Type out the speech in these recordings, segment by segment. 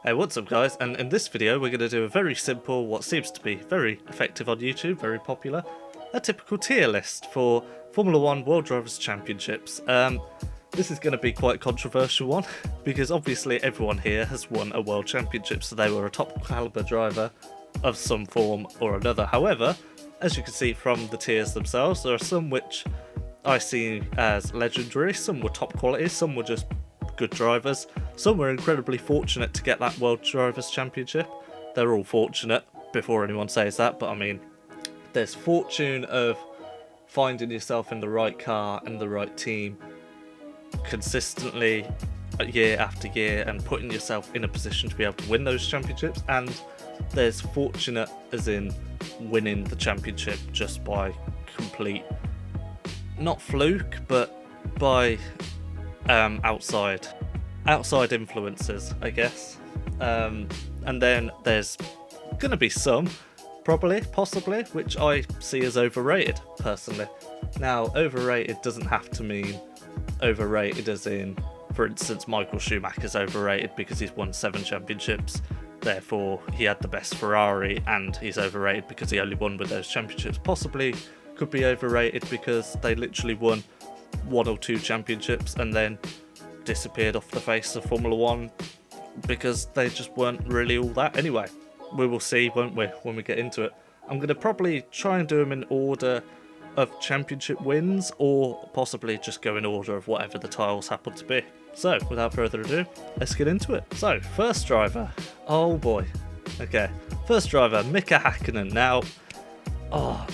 Hey, what's up guys, and in this video we're going to do a very simple, what seems to be very effective on YouTube, very popular, a typical tier list for Formula 1 World Drivers' Championships. This is going to be quite a controversial one, because obviously everyone here has won a World Championship, so they were a top caliber driver of some form or another. However, as you can see from the tiers themselves, there are some which I see as legendary, some were top quality, some were just good drivers. Some were incredibly fortunate to get that World Drivers' Championship. They're all fortunate before anyone says that, but I mean, there's fortune of finding yourself in the right car and the right team consistently year after year and putting yourself in a position to be able to win those championships, and there's fortunate as in winning the championship just by complete, not fluke, but by outside influences, I guess. And then there's gonna be some, possibly, which I see as overrated personally. Now, overrated doesn't have to mean overrated as in, for instance, Michael Schumacher's overrated because he's won 7 championships, therefore he had the best Ferrari, and he's overrated because he only won with those championships. Possibly could be overrated because they literally won 1 or 2 championships and then disappeared off the face of Formula 1 because they just weren't really all that. Anyway, we will see, won't we, when we get into it. I'm going to probably try and do them in order of championship wins, or possibly just go in order of whatever the titles happen to be. So, without further ado, let's get into it. So, first driver. Oh boy. Okay, first driver, Mika Häkkinen. Now,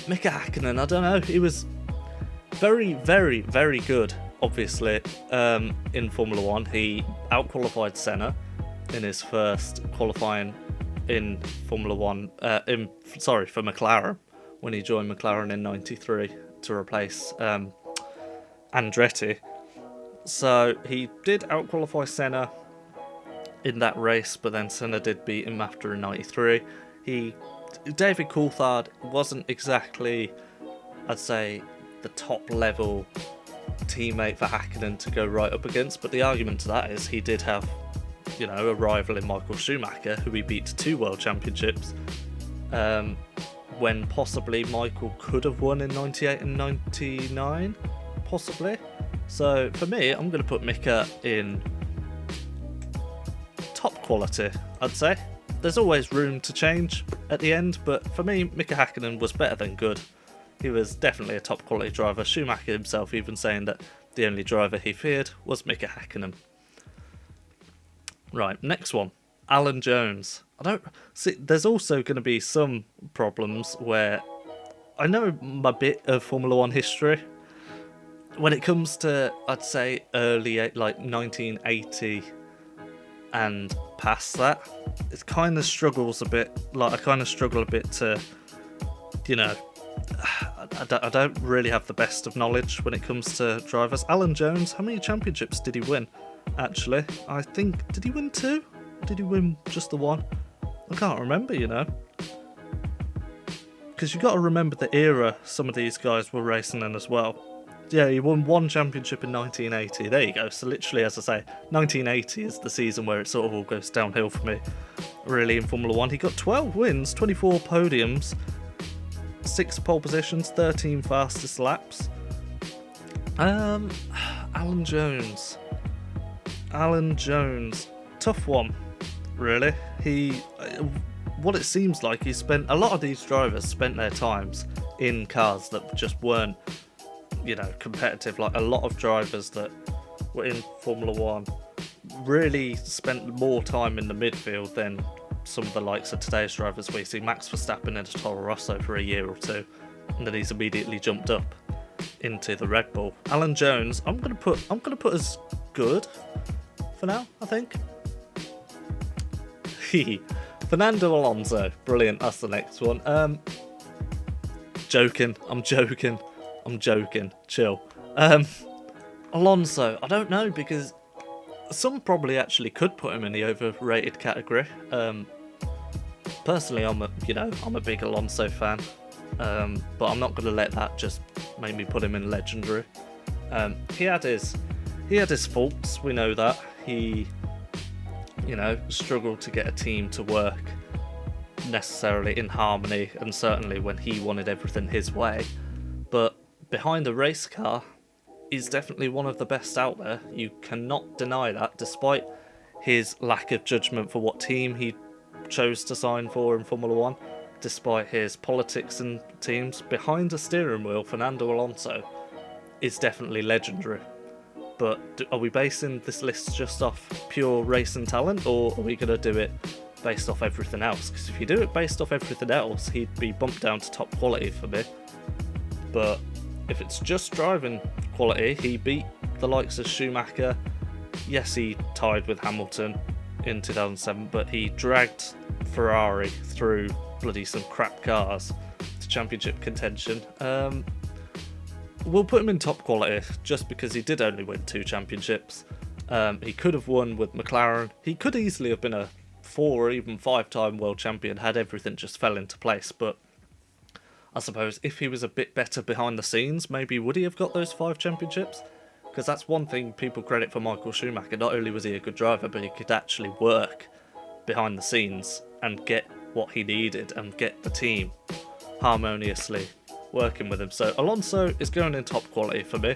Mika Häkkinen, I don't know, he was very, very, very good, obviously, in Formula 1. He outqualified Senna in his first qualifying in Formula 1, for McLaren, when he joined McLaren in '93 to replace Andretti. So he did outqualify Senna in that race, but then Senna did beat him after in '93. David Coulthard wasn't exactly, I'd say, the top level teammate for Häkkinen to go right up against, but the argument to that is he did have, you know, a rival in Michael Schumacher, who he beat to 2 world championships, when possibly Michael could have won in '98 and '99, possibly. So for me, I'm going to put Mika in top quality, I'd say. There's always room to change at the end, but for me, Mika Häkkinen was better than good. He was definitely a top quality driver. Schumacher himself even saying that the only driver he feared was Mika Häkkinen. Right, next one, Alan Jones. I don't see. There's also going to be some problems where I know my bit of Formula 1 history. When it comes to, I'd say, early, like 1980 and past that, it kind of struggles a bit. Like, I kind of struggle a bit to, you know, I don't really have the best of knowledge when it comes to drivers. Alan Jones, how many championships did he win? Actually, I think, did he win 2? Or did he win just the 1? I can't remember, you know. Because you got to remember the era some of these guys were racing in as well. Yeah, he won 1 championship in 1980. There you go. So literally, as I say, 1980 is the season where it sort of all goes downhill for me, really, in Formula 1. He got 12 wins, 24 podiums, 6 pole positions, 13 fastest laps. Alan Jones, tough one, really. What it seems like, he spent, a lot of these drivers spent their times in cars that just weren't, you know, competitive. Like, a lot of drivers that were in Formula 1 really spent more time in the midfield than some of the likes of today's drivers. We see Max Verstappen in a Toro Rosso for a year or 2, and then he's immediately jumped up into the Red Bull. Alan Jones, I'm gonna put as good for now, I think. Fernando Alonso, brilliant. That's the next one. I'm joking. Chill. Alonso, I don't know, because some probably actually could put him in the overrated category. Personally, I'm a big Alonso fan, but I'm not going to let that just make me put him in legendary. He had his faults. We know that he struggled to get a team to work necessarily in harmony, and certainly when he wanted everything his way. But behind the race car, he's definitely one of the best out there. You cannot deny that, despite his lack of judgment for what team he chose to sign for in Formula 1, despite his politics and teams. Behind the steering wheel, Fernando Alonso is definitely legendary. But are we basing this list just off pure racing talent, or are we going to do it based off everything else? Because if you do it based off everything else, he'd be bumped down to top quality for me. But if it's just driving quality, he beat the likes of Schumacher. Yes, he tied with Hamilton in 2007, but he dragged Ferrari through bloody some crap cars to championship contention. We'll put him in top quality just because he did only win 2 championships. He could have won with McLaren. He could easily have been a 4 or even 5-time world champion had everything just fell into place. But I suppose if he was a bit better behind the scenes, maybe would he have got those 5 championships? Because that's one thing people credit for Michael Schumacher. Not only was he a good driver, but he could actually work behind the scenes and get what he needed and get the team harmoniously working with him. So Alonso is going in top quality for me.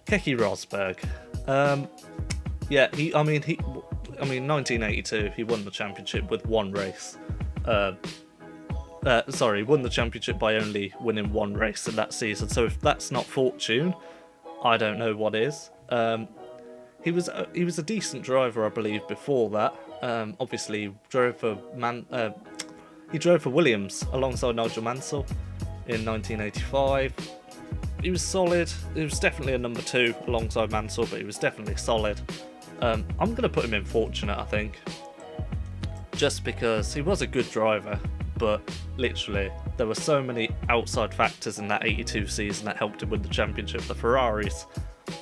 Keke Rosberg. 1982, he won the championship with 1 race. Won the championship by only winning 1 race in that season. So if that's not fortune, I don't know what is. He was a decent driver, I believe, before that. Obviously, he drove for Williams alongside Nigel Mansell in 1985. He was solid. He was definitely a number 2 alongside Mansell, but he was definitely solid. I'm going to put him in fortunate, I think, just because he was a good driver, but literally there were so many outside factors in that 82 season that helped him win the championship. The Ferraris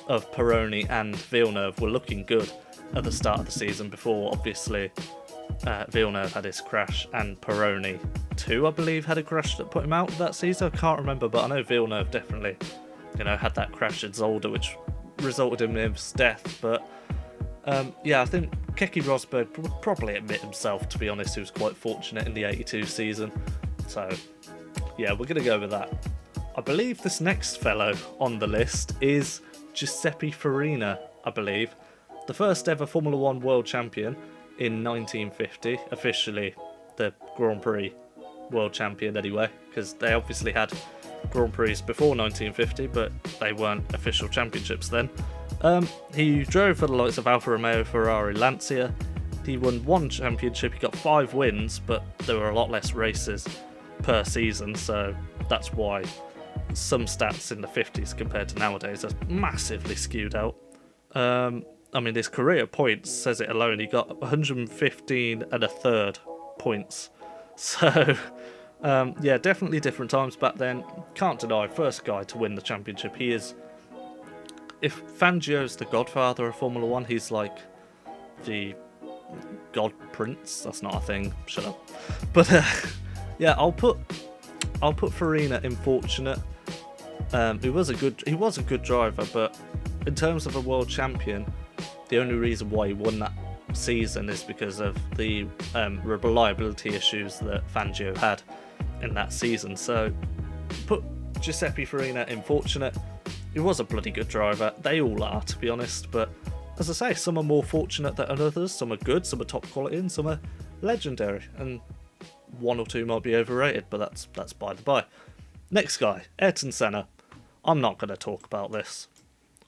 of Pironi and Villeneuve were looking good at the start of the season before, obviously, Villeneuve had his crash, and Pironi too, I believe, had a crash that put him out that season. I can't remember, but I know Villeneuve definitely, had that crash at Zolder, which resulted in his death. But I think Keke Rosberg would probably admit himself, to be honest, he was quite fortunate in the 82 season. So, yeah, we're going to go with that. I believe this next fellow on the list is Giuseppe Farina, I believe. The first ever Formula 1 world champion in 1950, officially the Grand Prix world champion anyway, because they obviously had Grand Prix before 1950, but they weren't official championships then. He drove for the likes of Alfa Romeo, Ferrari, Lancia. He won 1 championship, he got 5 wins, but there were a lot less races per season, so that's why some stats in the 50s compared to nowadays are massively skewed out. His career points says it alone. He got 115 and a third points. So, definitely different times back then. Can't deny, first guy to win the championship. He is... If Fangio's the godfather of Formula 1, he's like the god prince. That's not a thing. Shut up. But, I'll put Farina in fortunate. He was a good driver, but in terms of a world champion, the only reason why he won that season is because of the reliability issues that Fangio had in that season. So put Giuseppe Farina in fortunate. He was a bloody good driver. They all are, to be honest, but as I say, some are more fortunate than others. Some are good, some are top quality, and some are legendary, and 1 or 2 might be overrated, but that's by the by. Next guy, Ayrton Senna. I'm not going to talk about this.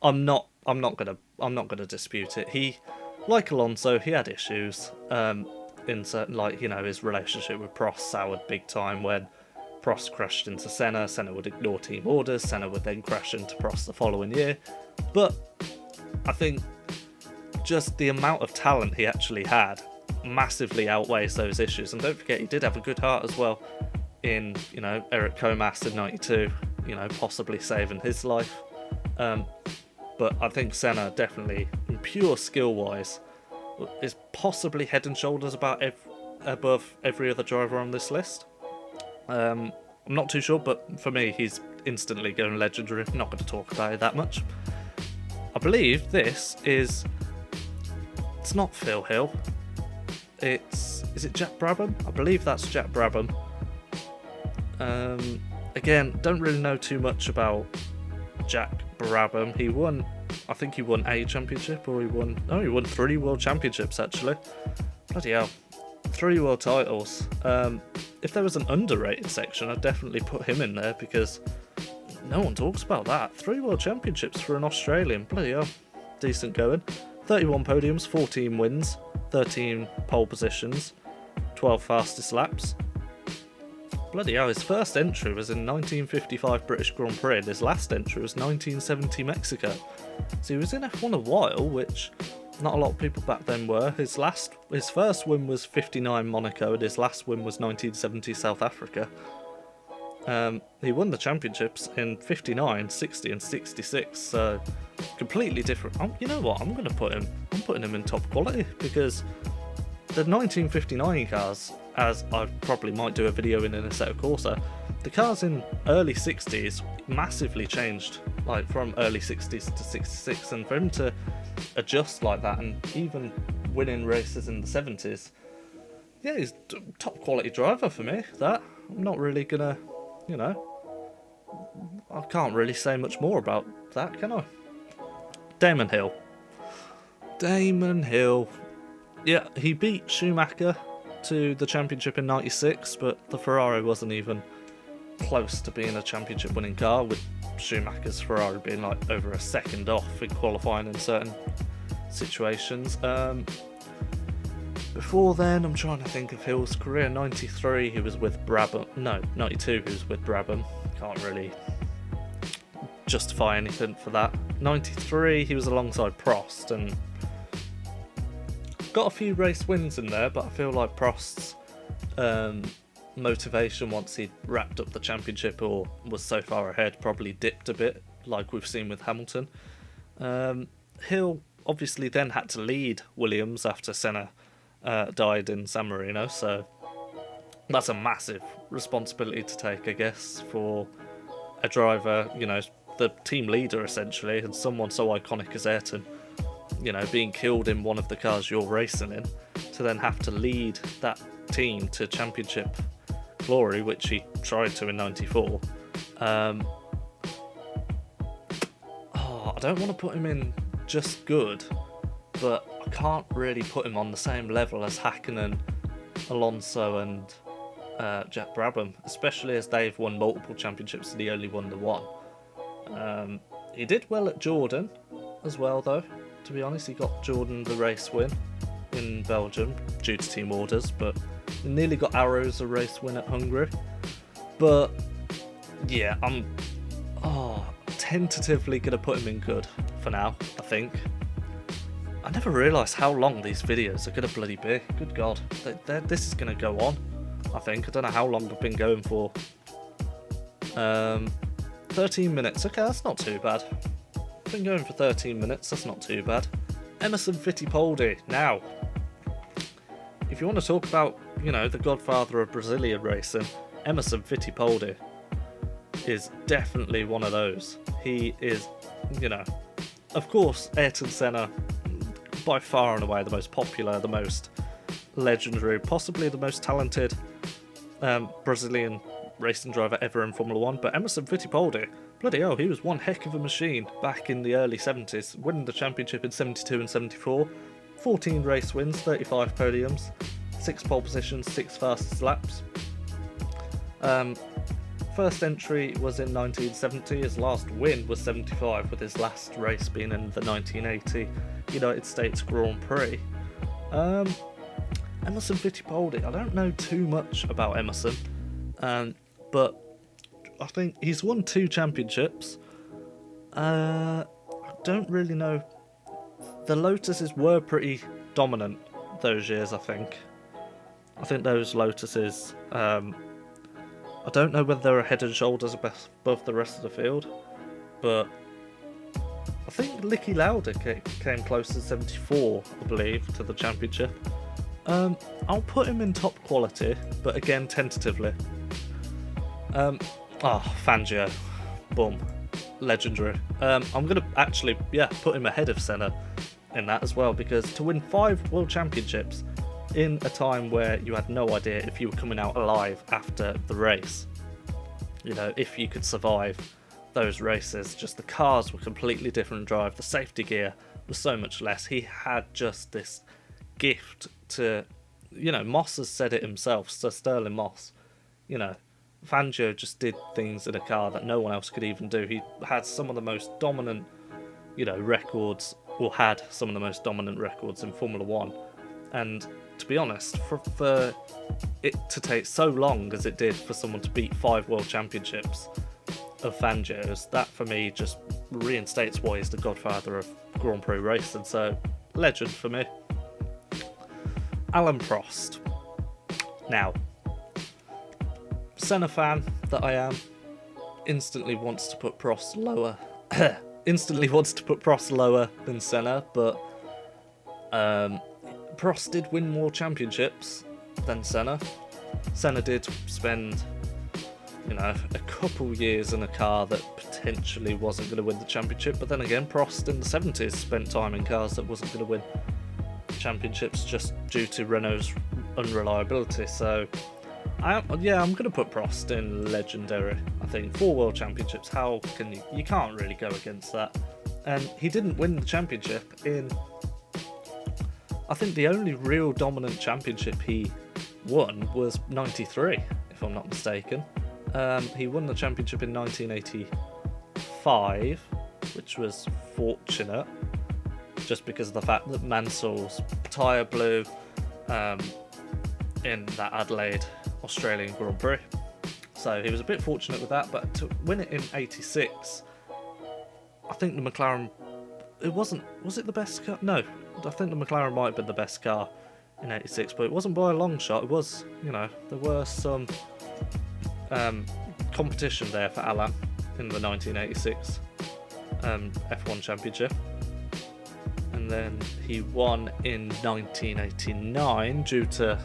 I'm not going to dispute it. He, like Alonso, he had issues in certain, his relationship with Prost soured big time when Prost crashed into Senna. Senna would ignore team orders. Senna would then crash into Prost the following year. But I think just the amount of talent he actually had massively outweighs those issues. And don't forget, he did have a good heart as well in, Eric Comas in 92, possibly saving his life. But I think Senna definitely, in pure skill-wise, is possibly head and shoulders above every other driver on this list. I'm not too sure, but for me, he's instantly going legendary. I'm not going to talk about it that much. I believe this is it's not Phil Hill. Is it Jack Brabham? I believe that's Jack Brabham. Again, don't really know too much about Jack Brabham. I think he won a championship, or he won 3 world championships actually. Bloody hell, 3 world titles. If there was an underrated section, I'd definitely put him in there, because no one talks about that. 3 world championships for an Australian, bloody hell, decent going. 31 podiums, 14 wins, 13 pole positions, 12 fastest laps. Bloody hell, his first entry was in 1955 British Grand Prix, and his last entry was 1970 Mexico. So he was in F1 a while, which not a lot of people back then were. His first win was 59 Monaco, and his last win was 1970 South Africa. He won the championships in 59, 60 and 66, so completely different. You know what, I'm putting him in top quality, because the 1959 cars, as I probably might do a video in Assetto Corsa, the cars in early 60s massively changed, like from early 60s to 66, and for him to adjust like that and even winning races in the 70s, yeah, he's top quality driver for me. That I'm not really gonna, I can't really say much more about that, can I? Damon Hill. Yeah, he beat Schumacher to the championship in 96, but the Ferrari wasn't even close to being a championship winning car, with Schumacher's Ferrari being like over a second off in qualifying in certain situations. Before then, I'm trying to think of Hill's career. 93 he was with Brabham. No, 92 he was with Brabham. Can't really justify anything for that. 93 he was alongside Prost, and got a few race wins in there, but I feel like Prost's motivation once he'd wrapped up the championship or was so far ahead probably dipped a bit, like we've seen with Hamilton. Hill obviously then had to lead Williams after Senna died in San Marino, so that's a massive responsibility to take, I guess, for a driver, the team leader essentially, and someone so iconic as Ayrton, being killed in one of the cars you're racing in, to then have to lead that team to championship glory, which he tried to in 94. I don't want to put him in just good, but I can't really put him on the same level as Hakkinen, Alonso and Jack Brabham, especially as they've won multiple championships and he only won the one. He did well at Jordan as well, though. To be honest, he got Jordan the race win in Belgium due to team orders, but he nearly got Arrows a race win at Hungary. But yeah, I'm tentatively going to put him in good for now, I think. I never realised how long these videos are going to bloody be. Good God. This is going to go on, I think. I don't know how long they've been going for. 13 minutes. Okay, that's not too bad. Been going for 13 minutes, that's not too bad. Emerson Fittipaldi. Now, if you want to talk about, the godfather of Brazilian racing, Emerson Fittipaldi is definitely one of those. He is, of course, Ayrton Senna, by far and away the most popular, the most legendary, possibly the most talented Brazilian racing driver ever in Formula 1, but Emerson Fittipaldi, bloody hell, he was one heck of a machine back in the early 70s, winning the championship in 72 and 74, 14 race wins, 35 podiums, 6 pole positions, 6 fastest laps. First entry was in 1970, his last win was 75, with his last race being in the 1980 United States Grand Prix. Emerson Fittipaldi, I don't know too much about Emerson, but I think he's won 2 championships. I don't really know. The Lotuses were pretty dominant those years, I think. I think those Lotuses, I don't know whether they're head and shoulders above the rest of the field, but I think Niki Lauda came close to 74, I believe, to the championship. I'll put him in top quality, but again, tentatively. Fangio. Boom. Legendary. I'm going to actually, put him ahead of Senna in that as well, because to win 5 world championships in a time where you had no idea if you were coming out alive after the race, you know, if you could survive those races, just the cars were completely different drive, the safety gear was so much less. He had just this gift to, you know, Moss has said it himself, Sir Sterling Moss, you know, Fangio just did things in a car that no one else could even do. He had some of the most dominant, you know, records, or had some of the most dominant records in Formula 1. And to be honest, for it to take so long as it did for someone to beat 5 world championships of Fangio's, that for me just reinstates why he's the godfather of Grand Prix racing. So, legend for me. Alain Prost. Now, Senna fan that I am, instantly wants to put Prost lower. Instantly wants to put Prost lower than Senna, but Prost did win more championships than Senna. Senna did spend, you know, a couple years in a car that potentially wasn't going to win the championship, but then again, Prost in the 70s spent time in cars that wasn't going to win championships just due to Renault's unreliability. So, I'm going to put Prost in legendary. I think 4 world championships, how can you can't really go against that. And he didn't win the championship in, I think the only real dominant championship he won was 93, if I'm not mistaken. He won the championship in 1985, which was fortunate, just because of the fact that Mansell's tyre blew in that Adelaide Australian Grand Prix. So he was a bit fortunate with that, but to win it in 86, I think the McLaren, was it the best car? No, I think the McLaren might have been the best car in 86, but it wasn't by a long shot. It was, you know, there were some competition there for Alain in the 1986 F1 Championship. And then he won in 1989 due to,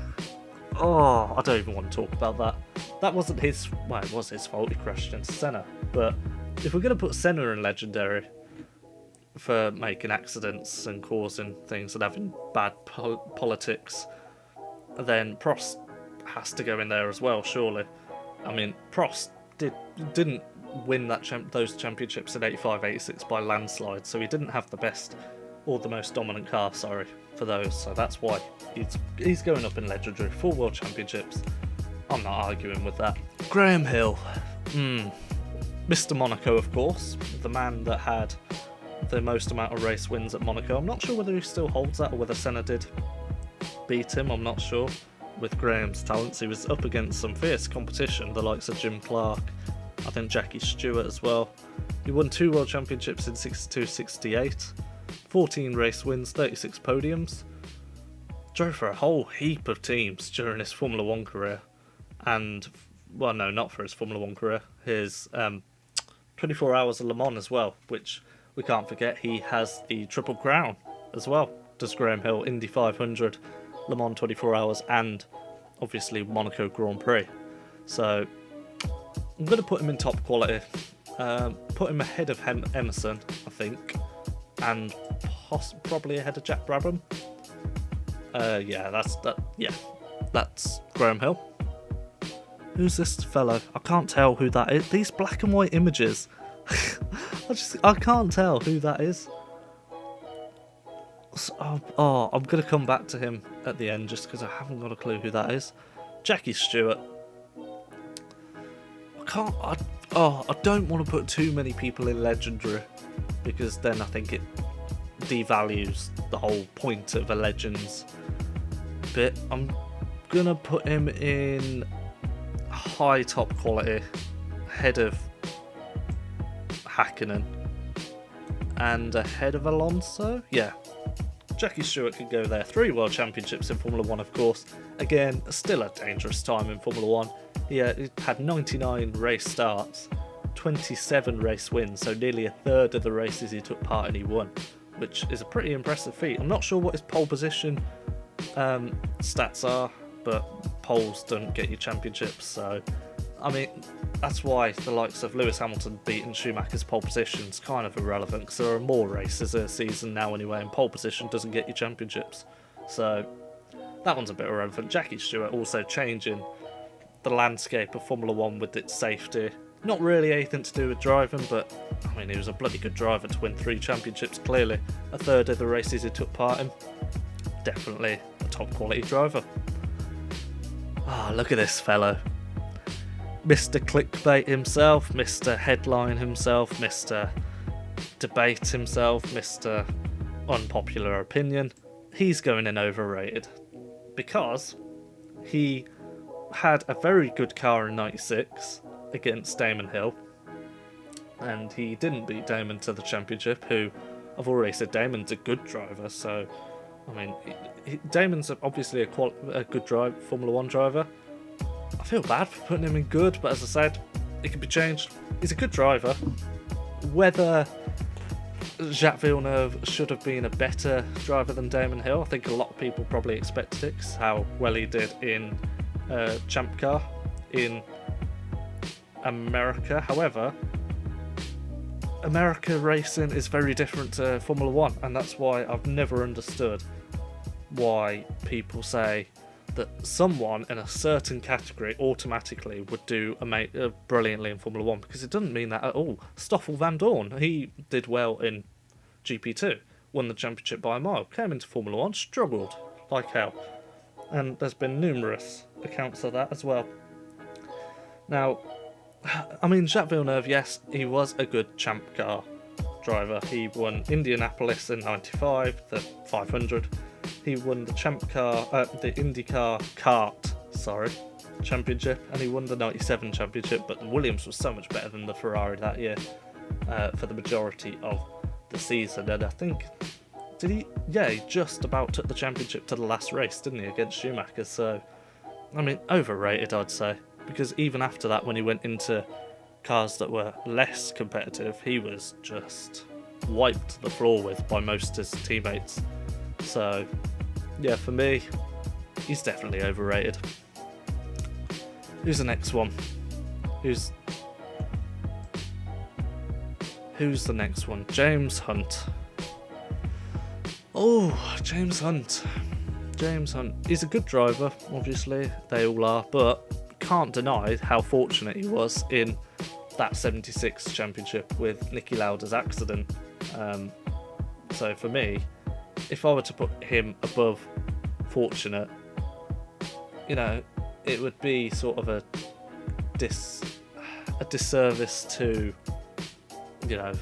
I don't even want to talk about that. That wasn't his, well, it was his fault, he crashed into Senna. But if we're going to put Senna in legendary for making accidents and causing things and having bad politics, then Prost has to go in there as well, surely. I mean, Prost didn't win those championships in 85, 86 by landslide, so he didn't have the best or the most dominant car, for those. So that's why he's going up in legendary. 4 world championships. I'm not arguing with that. Graham Hill. Mr. Monaco, of course. The man that had the most amount of race wins at Monaco. I'm not sure whether he still holds that or whether Senna did beat him. I'm not sure. With Graham's talents, he was up against some fierce competition, the likes of Jim Clark, I think Jackie Stewart as well. He won 2 world championships in 62, 68, 14 race wins, 36 podiums. Drove for a whole heap of teams during his Formula 1 career. And, well, no, not for his Formula 1 career. His 24 Hours of Le Mans as well, which we can't forget. He has the Triple Crown as well, does Graham Hill. Indy 500, Le Mans 24 Hours, and obviously Monaco Grand Prix. So I'm going to put him in top quality. Put him ahead of Emerson, I think, and probably ahead of Jack Brabham. That's Graham Hill. Who's this fellow? I can't tell who that is. These black and white images. I can't tell who that is. I'm going to come back to him at the end just because I haven't got a clue who that is. Jackie Stewart. I don't want to put too many people in legendary because then I think it devalues the whole point of a legends bit. I'm going to put him in high top quality, ahead of Hakkinen and ahead of Alonso. Yeah, Jackie Stewart could go there. 3 world championships in Formula 1, of course. Again, still a dangerous time in Formula 1. He had 99 race starts, 27 race wins, so nearly a third of the races he took part in he won, which is a pretty impressive feat. I'm not sure what his pole position stats are, but poles don't get you championships, so I mean, that's why the likes of Lewis Hamilton beating Schumacher's pole position is kind of irrelevant, because there are more races a season now anyway, and pole position doesn't get you championships. So that one's a bit irrelevant. Jackie Stewart also changing the landscape of Formula 1 with its safety. Not really anything to do with driving, but I mean, he was a bloody good driver to win 3 championships, clearly. A third of the races he took part in. Definitely a top quality driver. Look at this fellow. Mr. Clickbait himself, Mr. Headline himself, Mr. Debate himself, Mr. Unpopular Opinion. He's going in overrated because he had a very good car in 96 against Damon Hill, and he didn't beat Damon to the championship, who I've already said Damon's a good driver, so I mean, Damon's obviously a good Formula 1 driver. I feel bad for putting him in good, but as I said, it can be changed. He's a good driver. Whether Jacques Villeneuve should have been a better driver than Damon Hill, I think a lot of people probably expected it, 'cause how well he did in Champ Car in America. However, America racing is very different to Formula 1, and that's why I've never understood why people say that someone in a certain category automatically would do brilliantly in Formula 1, because it doesn't mean that at all. Stoffel Van Dorn, he did well in GP2, won the championship by a mile, came into Formula 1, struggled like hell, and there's been numerous accounts of that as well. Now, I mean, Jacques Villeneuve, yes, he was a good Champ Car driver. He won Indianapolis in 95, the 500. He won the the IndyCar kart, championship, and he won the 97 championship, but the Williams was so much better than the Ferrari that year for the majority of the season. And I think, he just about took the championship to the last race, didn't he, against Schumacher? So, I mean, overrated, I'd say, because even after that, when he went into cars that were less competitive, he was just wiped the floor with by most of his teammates. So, yeah, for me, he's definitely overrated. Who's the next one? Who's the next one? James Hunt. Oh, James Hunt. He's a good driver, obviously. They all are, but can't deny how fortunate he was in that 76 championship with Niki Lauda's accident. So for me, if I were to put him above fortunate, it would be sort of a disservice to,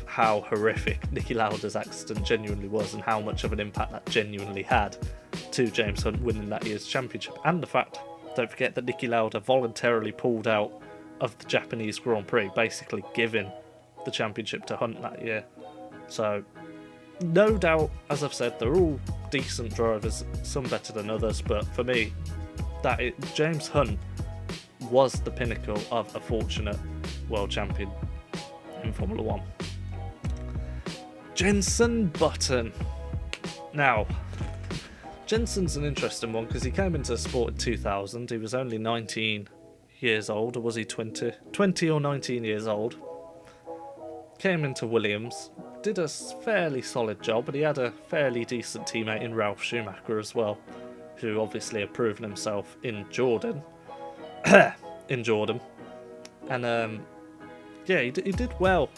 how horrific Niki Lauda's accident genuinely was and how much of an impact that genuinely had to James Hunt winning that year's championship. And the fact, don't forget, that Niki Lauda voluntarily pulled out of the Japanese Grand Prix, basically giving the championship to Hunt that year. So, no doubt, as I've said, they're all decent drivers, some better than others, but for me, James Hunt was the pinnacle of a fortunate world champion in Formula 1. Jenson Button. Now, Jenson's an interesting one because he came into the sport in 2000. He was only 19 years old, or was he 20? 20 or 19 years old. Came into Williams, did a fairly solid job, but he had a fairly decent teammate in Ralf Schumacher as well, who obviously had proven himself in Jordan. And he did well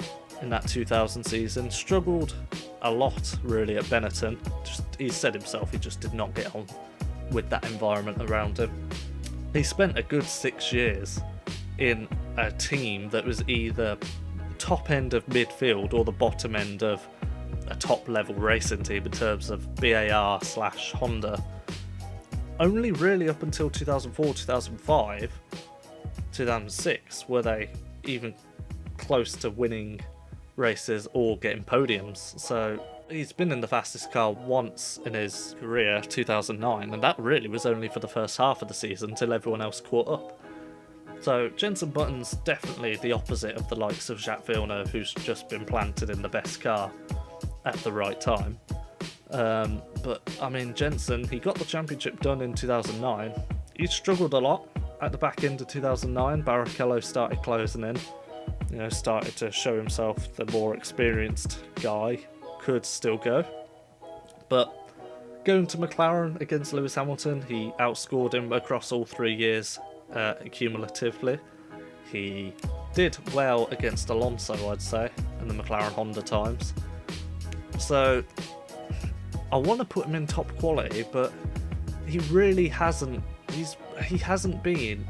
in that 2000 season. Struggled a lot really at Benetton. He said himself he just did not get on with that environment around him. He spent a good 6 years in a team that was either top end of midfield or the bottom end of a top level racing team in terms of BAR/Honda. Only really up until 2004, 2005, 2006 were they even close to winning races or getting podiums. So he's been in the fastest car once in his career, 2009, and that really was only for the first half of the season until everyone else caught up. So Jenson Button's definitely the opposite of the likes of Jacques Villeneuve, who's just been planted in the best car at the right time. But I mean, Jenson, he got the championship done in 2009. He struggled a lot, at the back end of 2009, Barrichello started closing in. Started to show himself the more experienced guy could still go. But going to McLaren against Lewis Hamilton, he outscored him across all 3 years cumulatively. He did well against Alonso, I'd say, in the McLaren Honda times. So I want to put him in top quality, but he really hasn't. He hasn't been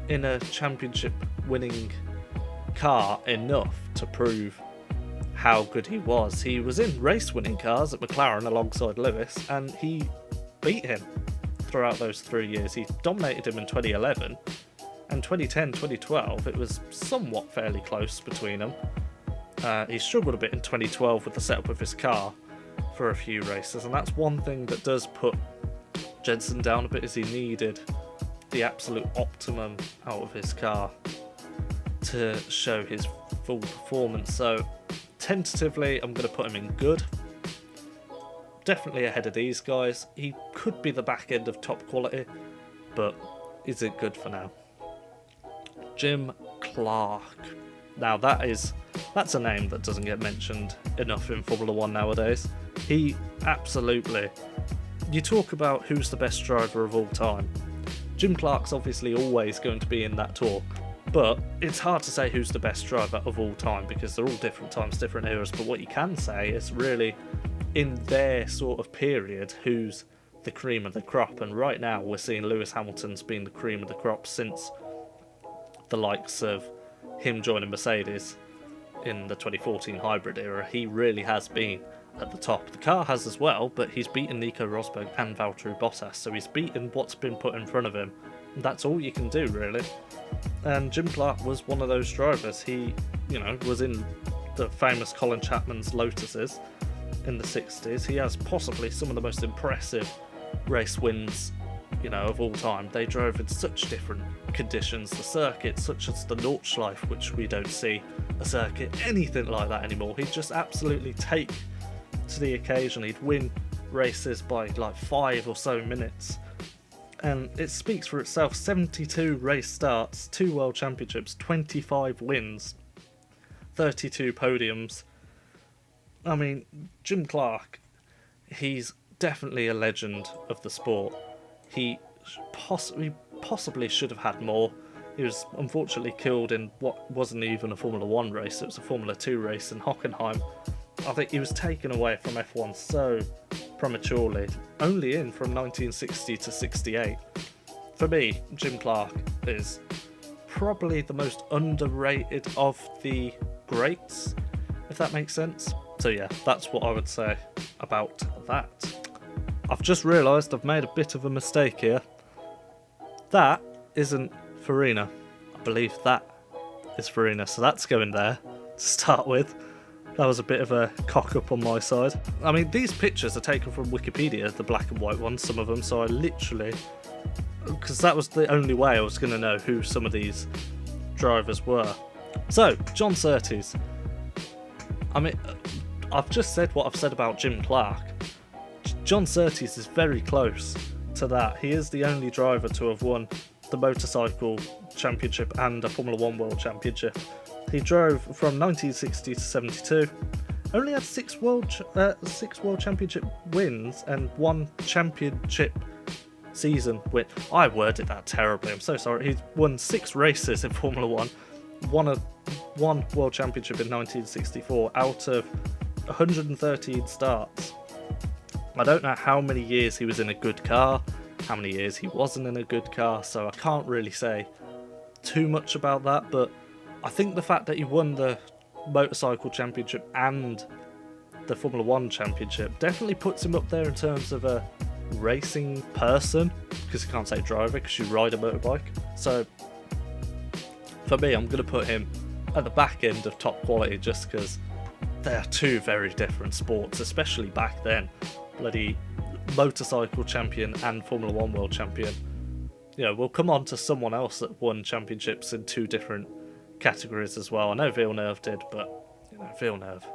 in a championship winning car enough to prove how good he was. He was in race winning cars at McLaren alongside Lewis, and he beat him throughout those 3 years. He dominated him in 2011, and 2010, 2012 it was somewhat fairly close between them. He struggled a bit in 2012 with the setup of his car for a few races, and that's one thing that does put Jenson down a bit, is he needed the absolute optimum out of his car to show his full performance. So tentatively I'm going to put him in good, definitely ahead of these guys. He could be the back end of top quality, but is it good for now? Jim Clark. Now that's a name that doesn't get mentioned enough in Formula 1 nowadays. He absolutely, you talk about who's the best driver of all time, Jim Clark's obviously always going to be in that talk, but it's hard to say who's the best driver of all time because they're all different times, different eras. But what you can say is really in their sort of period who's the cream of the crop, and right now we're seeing Lewis Hamilton's been the cream of the crop since the likes of him joining Mercedes in the 2014 hybrid era. He really has been at the top. The car has as well, but he's beaten Nico Rosberg and Valtteri Bottas, so he's beaten what's been put in front of him. That's all you can do, really. And Jim Clark was one of those drivers. He, was in the famous Colin Chapman's Lotuses in the 60s. He has possibly some of the most impressive race wins, of all time. They drove in such different conditions. The circuit, such as the Nordschleife, which we don't see a circuit anything like that anymore. He'd just absolutely take to the occasion. He'd win races by like 5 or so minutes. And it speaks for itself. 72 race starts, 2 world championships, 25 wins, 32 podiums. I mean, Jim Clark, he's definitely a legend of the sport. He possibly should have had more. He was unfortunately killed in what wasn't even a Formula 1 race, it was a Formula 2 race in Hockenheim. I think he was taken away from F1 so prematurely, only in from 1960 to 68. For me, Jim Clark is probably the most underrated of the greats, if that makes sense. So yeah, that's what I would say about that. I've just realised I've made a bit of a mistake here. That isn't Farina. I believe that is Farina, so that's going there to start with. That was a bit of a cock-up on my side. I mean, these pictures are taken from Wikipedia, the black and white ones, some of them, so I literally... because that was the only way I was going to know who some of these drivers were. So, John Surtees. I mean, I've just said what I've said about Jim Clark. John Surtees is very close to that. He is the only driver to have won the motorcycle championship and a Formula 1 World Championship. He drove from 1960 to 72, only had 6 World Championship wins and 1 championship season win. I worded that terribly, I'm so sorry. He won 6 races in Formula 1, won one World Championship in 1964 out of 113 starts. I don't know how many years he was in a good car, how many years he wasn't in a good car, so I can't really say too much about that, but I think the fact that he won the motorcycle championship and the Formula 1 championship definitely puts him up there in terms of a racing person, because you can't say driver because you ride a motorbike. So for me, I'm going to put him at the back end of top quality just because they're 2 very different sports, especially back then. Bloody motorcycle champion and Formula 1 world champion. We'll come on to someone else that won championships in 2 different categories as well. I know Villeneuve did, but Villeneuve.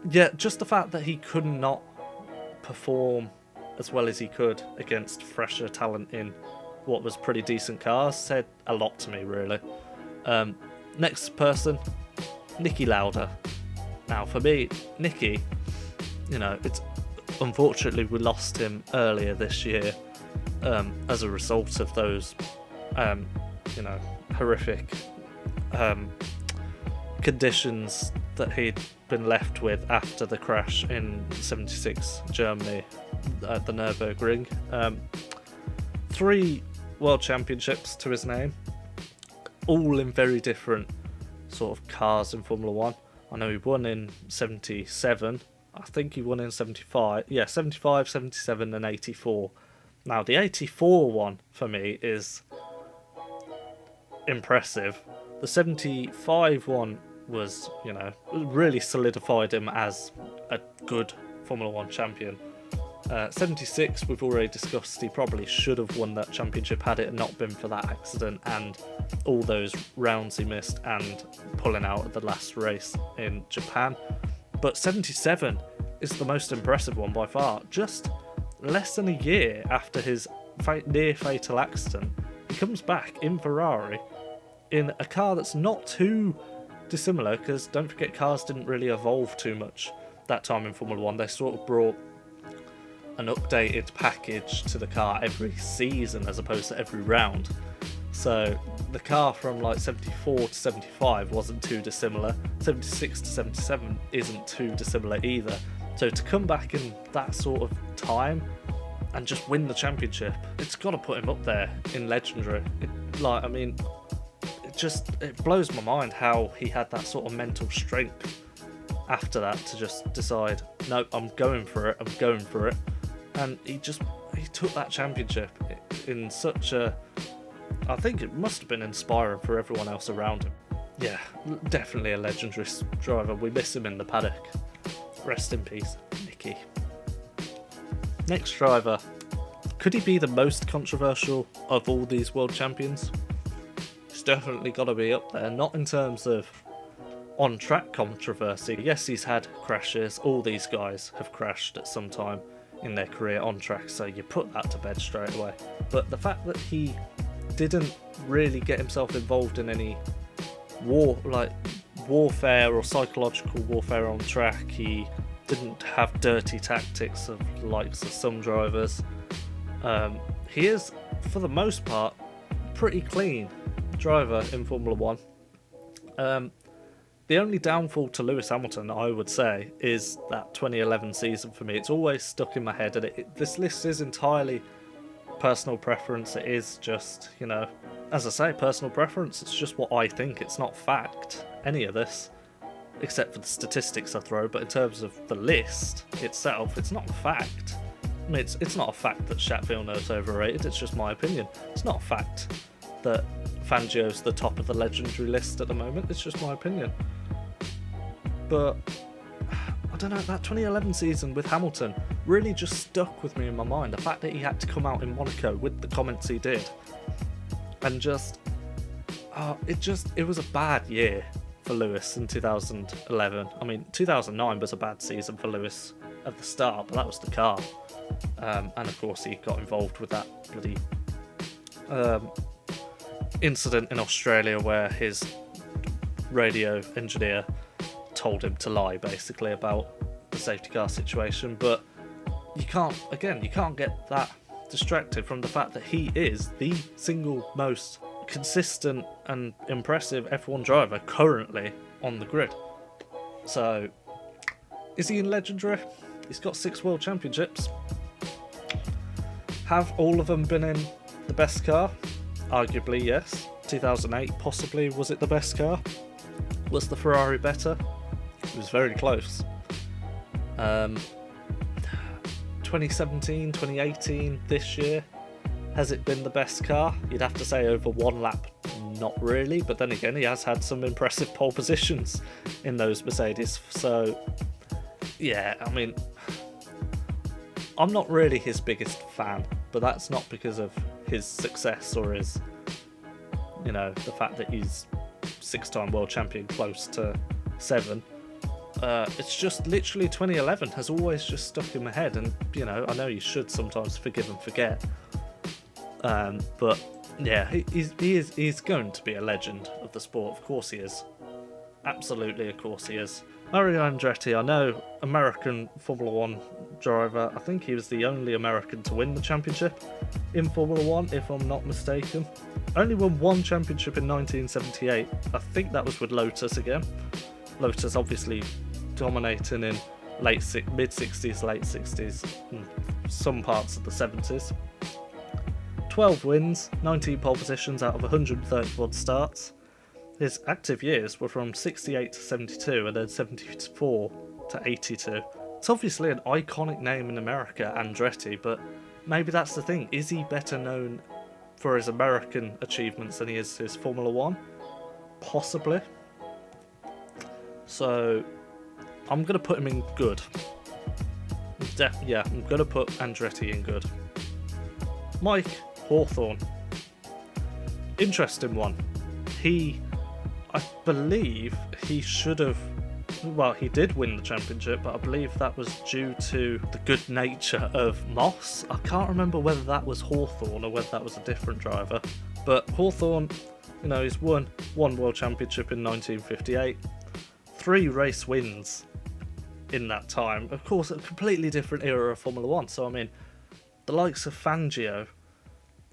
Yeah, just the fact that he could not perform as well as he could against fresher talent in what was pretty decent cars said a lot to me, really. Next person, Niki Lauda. Now, for me, Niki, it's unfortunately we lost him earlier this year as a result of those, horrific conditions that he'd been left with after the crash in '76 Germany at the Nürburgring. 3 world championships to his name, all in very different sort of cars in Formula 1. I know he won in 77, I think he won in 75, 77 and 84. Now the 84 one for me is impressive. The 75 one was, really solidified him as a good Formula 1 champion. 76, we've already discussed, he probably should have won that championship had it not been for that accident and all those rounds he missed and pulling out at the last race in Japan. But 77 is the most impressive one by far. Just less than a year after his near fatal accident, he comes back in Ferrari in a car that's not too dissimilar, because don't forget, cars didn't really evolve too much that time in Formula 1. They sort of brought an updated package to the car every season as opposed to every round. So the car from like 74 to 75 wasn't too dissimilar. 76 to 77 isn't too dissimilar either. So to come back in that sort of time and just win the championship, it's got to put him up there in legendary. It blows my mind how he had that sort of mental strength after that to just decide, no, I'm going for it. And he took that championship in such a, I think it must have been inspiring for everyone else around him. Yeah, definitely a legendary driver. We miss him in the paddock. Rest in peace, Niki. Next driver. Could he be the most controversial of all these world champions? He's definitely got to be up there. Not in terms of on-track controversy. Yes, he's had crashes. All these guys have crashed at some time in their career on track, so you put that to bed straight away. But the fact that he didn't really get himself involved in any warfare or psychological warfare on track, he didn't have dirty tactics of the likes of some drivers. He is, for the most part, pretty clean driver in Formula 1. The only downfall to Lewis Hamilton, I would say, is that 2011 season for me. It's always stuck in my head, and this list is entirely personal preference. It is just, as I say, personal preference. It's just what I think. It's not fact, any of this, except for the statistics I throw. But in terms of the list itself, it's not a fact. I mean, it's not a fact that Jacques Villeneuve's overrated. It's just my opinion. It's not a fact that Fangio's the top of the legendary list at the moment. It's just my opinion. But I don't know, that 2011 season with Hamilton really just stuck with me in my mind. The fact that he had to come out in Monaco with the comments he did, and it was a bad year for Lewis in 2011. I mean, 2009 was a bad season for Lewis at the start, but that was the car. And of course he got involved with that bloody incident in Australia where his radio engineer told him to lie, basically, about the safety car situation. But you can't get that distracted from the fact that he is the single most consistent and impressive F1 driver currently on the grid. So, is he in legendary? He's got 6 world championships. Have all of them been in the best car? Arguably, yes. 2008, possibly, was it the best car? Was the Ferrari better? It was very close. 2017, 2018, this year, has it been the best car? You'd have to say over one lap, not really, but then again, he has had some impressive pole positions in those Mercedes. So, yeah, I mean, I'm not really his biggest fan, but that's not because of his success or his, the fact that he's 6-time world champion, close to 7. It's just literally 2011 has always just stuck in my head, and I know you should sometimes forgive and forget, But yeah, he's going to be a legend of the sport. Of course he is. Absolutely, of course he is. Mario Andretti, I know, American Formula One driver. I think he was the only American to win the championship in Formula One, if I'm not mistaken. Only won one championship in 1978. I think that was with Lotus again. Lotus obviously dominating in mid-60s, late 60s, and some parts of the 70s. 12 wins, 19 pole positions out of 131 starts. His active years were from 68 to 72 and then 74 to 82. It's obviously an iconic name in America, Andretti, but maybe that's the thing. Is he better known for his American achievements than he is his Formula One? Possibly. So, I'm going to put him in good. I'm going to put Andretti in good. Mike Hawthorn. Interesting one. I believe he should have... Well, he did win the championship, but I believe that was due to the good nature of Moss. I can't remember whether that was Hawthorn or whether that was a different driver. But Hawthorn, he's won one world championship in 1958. 3 race wins in that time. Of course, a completely different era of Formula One. So, the likes of Fangio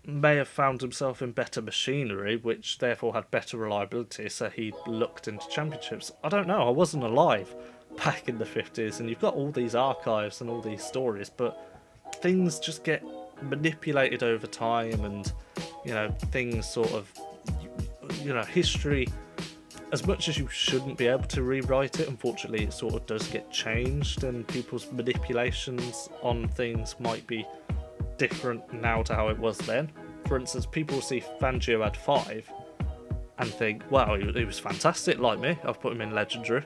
may have found himself in better machinery, which therefore had better reliability, so he looked into championships. I don't know, I wasn't alive back in the 50s, and you've got all these archives and all these stories, but things just get manipulated over time, and, things sort of, history, as much as you shouldn't be able to rewrite it, unfortunately it sort of does get changed, and people's manipulations on things might be different now to how it was then. For instance, people see Fangio had 5 and think, wow, he was fantastic like me, I've put him in legendary.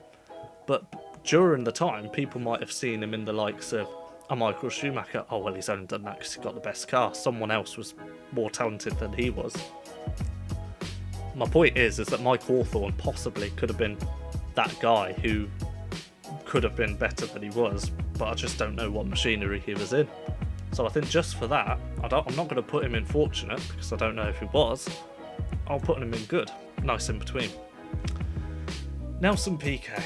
But during the time, people might have seen him in the likes of a Michael Schumacher. Oh, well, he's only done that because he got the best car. Someone else was more talented than he was. My point is that Mike Hawthorn possibly could have been that guy who could have been better than he was, but I just don't know what machinery he was in. So I think just for that, I'm not going to put him in fortunate, because I don't know if he was. I'll put him in good. Nice in between. Nelson Piquet.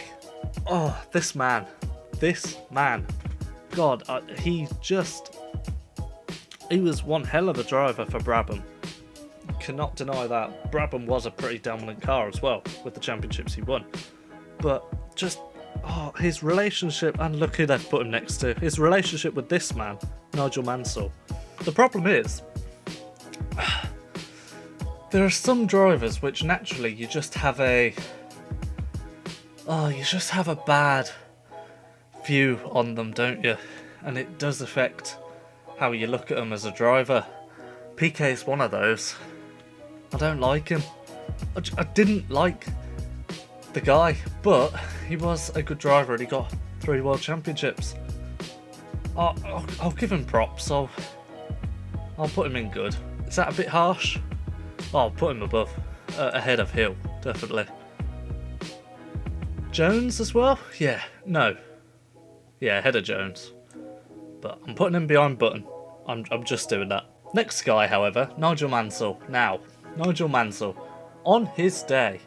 Oh, this man. God, he was one hell of a driver for Brabham. Cannot deny that. Brabham was a pretty dominant car as well, with the championships he won. But just... his relationship, and look who they've put him next to, his relationship with this man, Nigel Mansell. The problem is, there are some drivers which naturally you just have a bad view on them, don't you? And it does affect how you look at them as a driver. Piquet's one of those. I don't like him. I didn't like the guy, but he was a good driver and he got 3 world championships. I'll give him props. I'll put him in good. Is that a bit harsh? I'll put him above, ahead of Hill, definitely. Jones as well? Yeah, no. Yeah, ahead of Jones. But I'm putting him behind Button. I'm just doing that. Next guy, however, Nigel Mansell. Now, Nigel Mansell, on his day,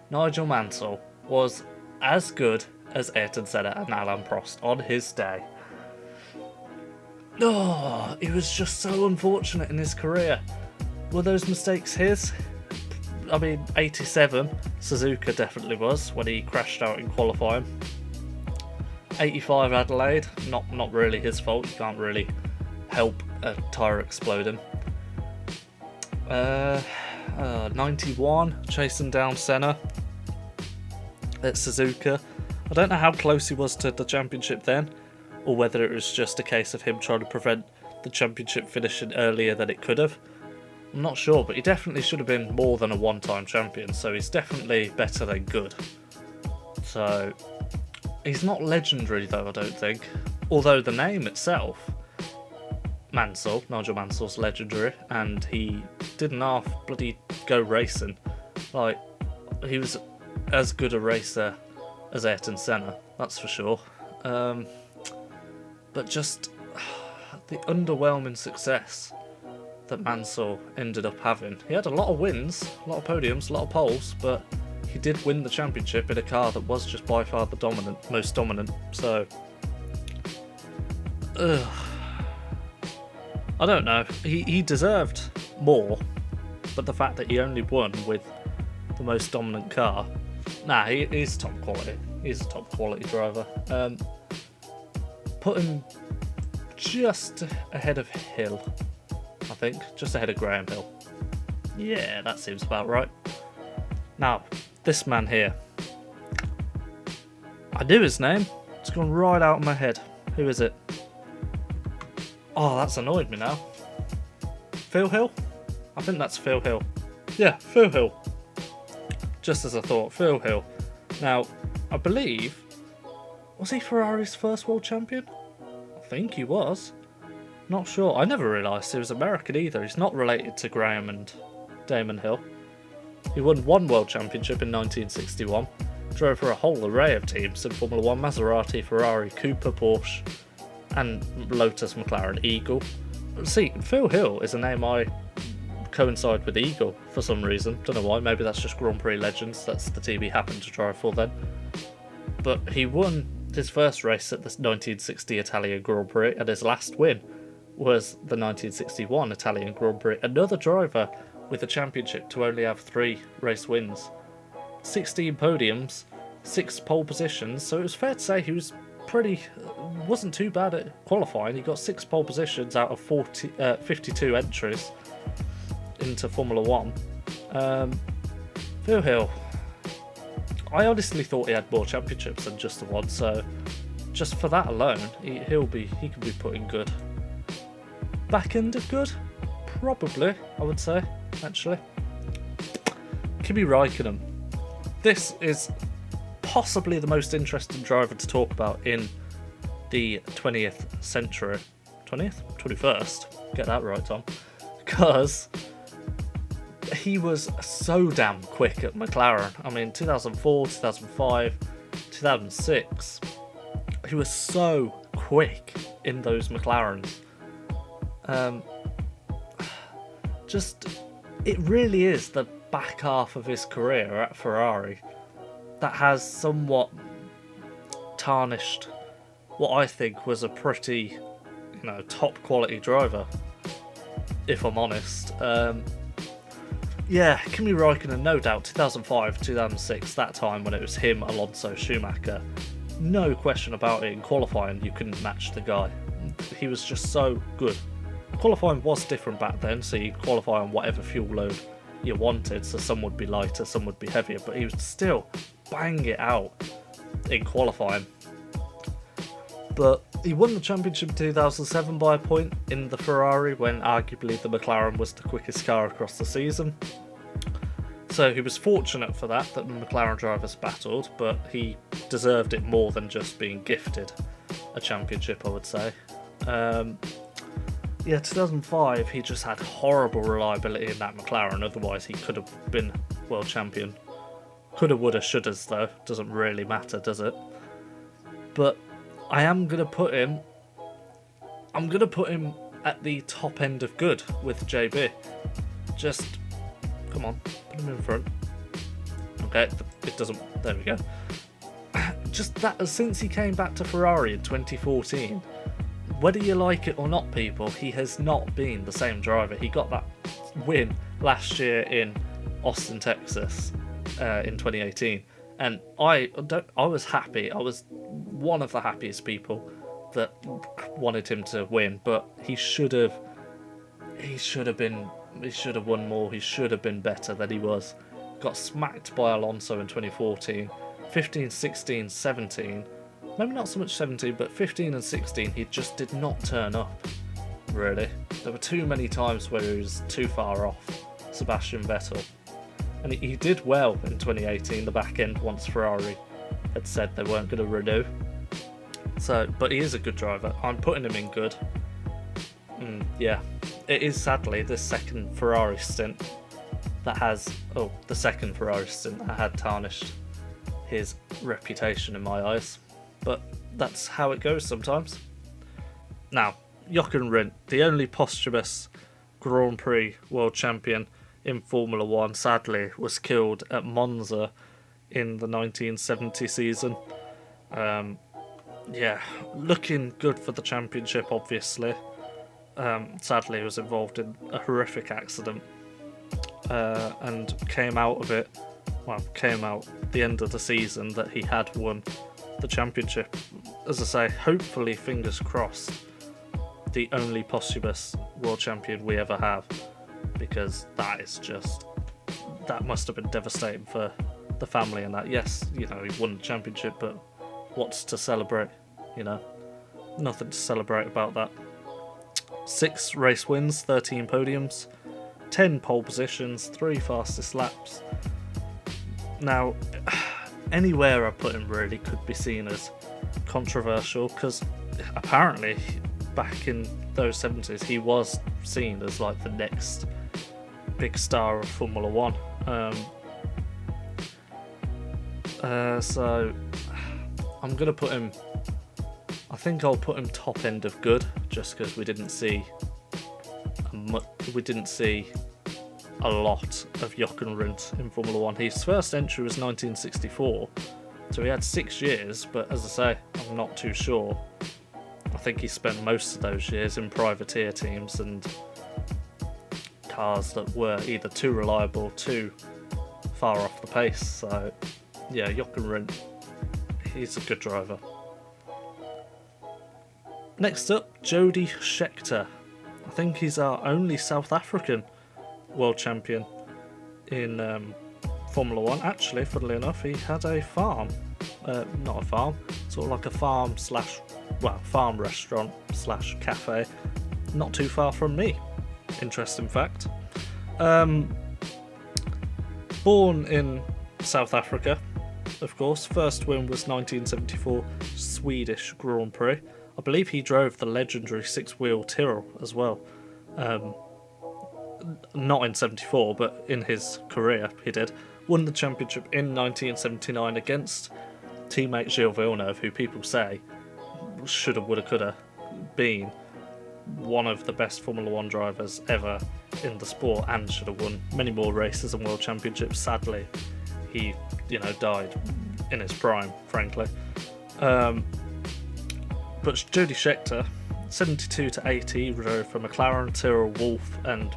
Nigel Mansell was as good as Ayrton Senna and Alain Prost on his day. Oh, he was just so unfortunate in his career. Were those mistakes his? 87, Suzuka definitely was, when he crashed out in qualifying. 85 Adelaide, not really his fault, you can't really help a tyre exploding. 91, chasing down Senna at Suzuka. I don't know how close he was to the championship then, or whether it was just a case of him trying to prevent the championship finishing earlier than it could have. I'm not sure, but he definitely should have been more than a one-time champion, so he's definitely better than good. So, he's not legendary though, I don't think. Although the name itself, Mansell, Nigel Mansell's legendary, and he didn't half bloody go racing. Like, he was as good a racer as Ayrton Senna, that's for sure. But just the underwhelming success that Mansell ended up having. He had a lot of wins, a lot of podiums, a lot of poles, but he did win the championship in a car that was just by far the most dominant. So, I don't know. He deserved more, but the fact that he only won with the most dominant car, he's top quality. He's a top quality driver. Put him just ahead of Hill, I think, just ahead of Graham Hill. Yeah, that seems about right. Now, this man here, I knew his name. It's gone right out of my head. Who is it? Oh, that's annoyed me now. Phil Hill? I think that's Phil Hill. Yeah, Phil Hill. Just as I thought, Phil Hill. Now, I believe, was he Ferrari's first world champion? I think he was. Not sure. I never realised he was American either. He's not related to Graham and Damon Hill. He won one world championship in 1961. Drove for a whole array of teams in Formula 1, Maserati, Ferrari, Cooper, Porsche, and Lotus, McLaren, Eagle. See, Phil Hill is a name I coincide with Eagle for some reason. Don't know why, maybe that's just Grand Prix Legends. That's the team he happened to drive for then. But he won his first race at the 1960 Italian Grand Prix, and his last win was the 1961 Italian Grand Prix. Another driver with a championship to only have 3 race wins. 16 podiums, 6 pole positions, so it was fair to say he wasn't too bad at qualifying. He got 6 pole positions out of 52 entries into Formula 1. Phil Hill, I honestly thought he had more championships than just the one, so just for that alone, he can be put in good. Back end of good? Probably, I would say, actually. Kimi Räikkönen. This is possibly the most interesting driver to talk about in the 20th century. 20th? 21st. Get that right, Tom. Because he was so damn quick at McLaren. I mean, 2004, 2005, 2006. He was so quick in those McLarens. It really is the back half of his career at Ferrari that has somewhat tarnished what I think was a pretty, top quality driver, if I'm honest. Kimi Räikkönen, no doubt, 2005, 2006, that time when it was him, Alonso, Schumacher, no question about it. In qualifying, you couldn't match the guy. He was just so good. Qualifying was different back then, so you qualify on whatever fuel load you wanted, so some would be lighter, some would be heavier, but he would still bang it out in qualifying. But he won the championship in 2007 by a point in the Ferrari, when arguably the McLaren was the quickest car across the season. So he was fortunate for that the McLaren drivers battled, but he deserved it more than just being gifted a championship, I would say. 2005, he just had horrible reliability in that McLaren, otherwise he could have been world champion. Coulda, woulda, shouldas though, doesn't really matter, does it? But I am going to put him at the top end of good with JB. Just, come on, put him in front. Okay, it doesn't, there we go. Just that, since he came back to Ferrari in 2014, whether you like it or not, people, he has not been the same driver. He got that win last year in Austin, Texas, in 2018, and I was happy. I was one of the happiest people that wanted him to win, but he should have won more. He should have been better than he was. Got smacked by Alonso in 2014, 15, 16, 17. Maybe not so much 17, but 15 and 16, he just did not turn up, really. There were too many times where he was too far off Sebastian Vettel. And he did well in 2018, the back end, once Ferrari had said they weren't going to renew. But he is a good driver. I'm putting him in good. It is sadly the second Ferrari stint that had tarnished his reputation in my eyes. But that's how it goes sometimes. Now, Jochen Rindt, the only posthumous Grand Prix world champion in Formula One, sadly was killed at Monza in the 1970 season. Looking good for the championship, obviously. Sadly, he was involved in a horrific accident and came out at the end of the season that he had won the championship. As I say, hopefully, fingers crossed, the only posthumous world champion we ever have, because that must have been devastating for the family and that. Yes, he won the championship, but what's to celebrate? Nothing to celebrate about that. 6 race wins, 13 podiums, 10 pole positions, 3 fastest laps. Now, anywhere I put him really could be seen as controversial, because apparently back in those 70s he was seen as like the next big star of Formula One. So I'm gonna put him, I think I'll put him top end of good, just because we didn't see a lot of Jochen Rindt in Formula One. His first entry was 1964, so he had 6 years, but as I say, I'm not too sure. I think he spent most of those years in privateer teams and cars that were either too reliable, too far off the pace. So yeah, Jochen Rindt, he's a good driver. Next up, Jody Scheckter. I think he's our only South African world champion in Formula One. Actually, funnily enough, he had a farm. Not a farm, sort of like a farm restaurant / cafe, not too far from me. Interesting fact. Born in South Africa, of course. First win was 1974 Swedish Grand Prix. I believe he drove the legendary 6-wheel Tyrrell as well. Not in 74, but in his career he did. Won the championship in 1979 against teammate Gilles Villeneuve, who people say shoulda, woulda, coulda been one of the best Formula One drivers ever in the sport, and should have won many more races and world championships. Sadly, he died in his prime, frankly. But Jody Scheckter, 72 to 80, drove for McLaren, Tyrrell, Wolf, and